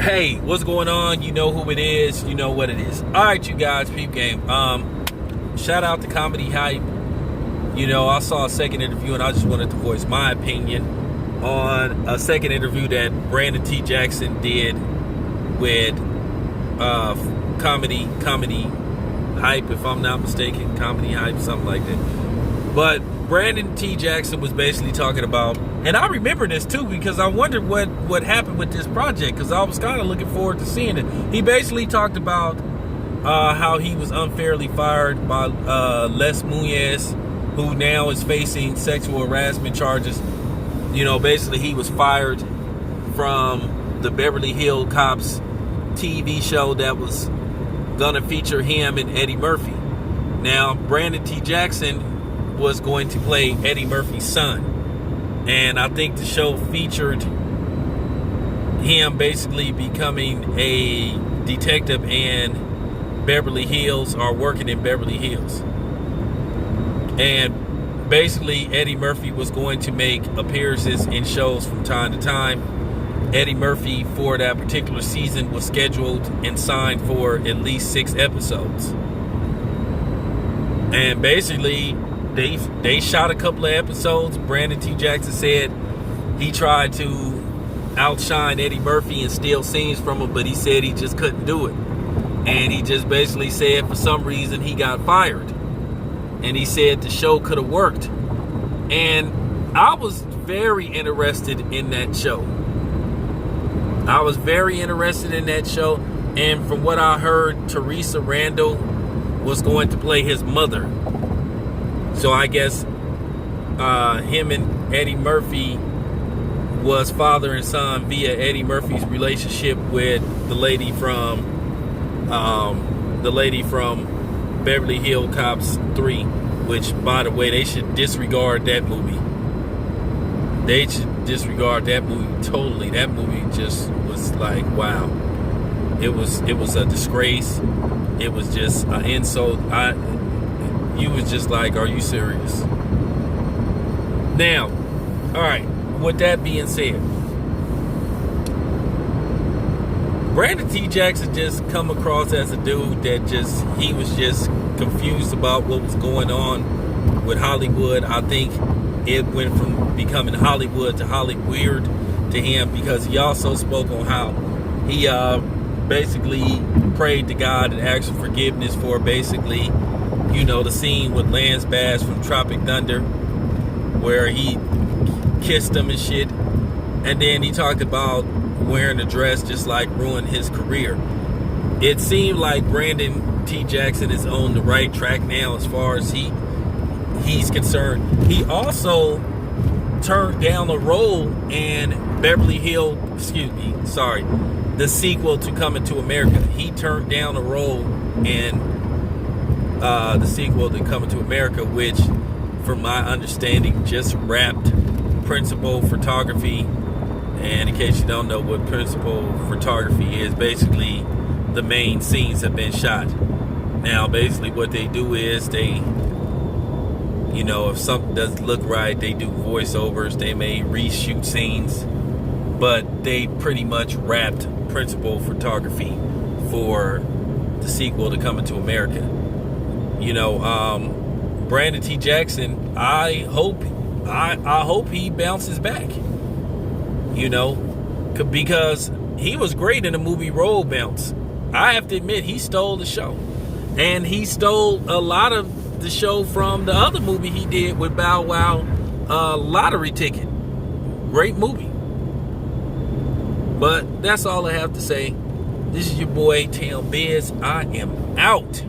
Hey, what's going on? You know who it is. You know what it is. All right, you guys, peep game. Shout out to Comedy Hype. You know, I saw a second interview, and I just wanted to voice my opinion on a second interview that Brandon T. Jackson did with Comedy Hype, if I'm not mistaken. Comedy Hype, something like that. But Brandon T. Jackson was basically talking about, and I remember this too because I wondered what happened with this project because I was kind of looking forward to seeing it. He basically talked about how he was unfairly fired by Les Munoz, who now is facing sexual harassment charges. You know, basically he was fired from the Beverly Hills Cops TV show that was gonna feature him and Eddie Murphy. Now, Brandon T. Jackson was going to play Eddie Murphy's son, and I think the show featured him basically becoming a detective in Beverly Hills, or working in Beverly Hills. And basically Eddie Murphy was going to make appearances in shows from time to time. Eddie Murphy for that particular season was scheduled and signed for at least 6 episodes. And basically they shot a couple of episodes. Brandon T. Jackson said he tried to outshine Eddie Murphy and steal scenes from him, but he said he just couldn't do it. And he just basically said for some reason he got fired. And he said the show could have worked. And I was very interested in that show. And from what I heard, Teresa Randall was going to play his mother. So I guess him and Eddie Murphy was father and son via Eddie Murphy's relationship with the lady from Beverly Hills Cops 3, which, by the way, they should disregard that movie. They should disregard that movie totally. That movie just was like, wow. It was a disgrace. It was just an insult. You was just like, are you serious? Now, all right, with that being said, Brandon T. Jackson just come across as a dude that he was just confused about what was going on with Hollywood. I think it went from becoming Hollywood to Hollyweird to him, because he also spoke on how he basically prayed to God and asked for forgiveness for basically, you know, the scene with Lance Bass from Tropic Thunder where he kissed him and shit. And then he talked about wearing a dress just like ruined his career. It seemed like Brandon T. Jackson is on the right track now as far as he's concerned. He also turned down a role in the sequel to Coming to America. He turned down a role in the sequel to Coming to America, which, from my understanding, just wrapped principal photography. And in case you don't know what principal photography is, basically the main scenes have been shot. Now, basically what they do is they, you know, if something doesn't look right, they do voiceovers. They may reshoot scenes, but they pretty much wrapped principal photography for the sequel to Coming to America. You know, Brandon T. Jackson, I hope he bounces back. You know, because he was great in the movie Road Bounce. I have to admit, he stole the show. And he stole a lot of the show from the other movie he did with Bow Wow, Lottery Ticket. Great movie. But that's all I have to say. This is your boy, Tail Biz. I am out.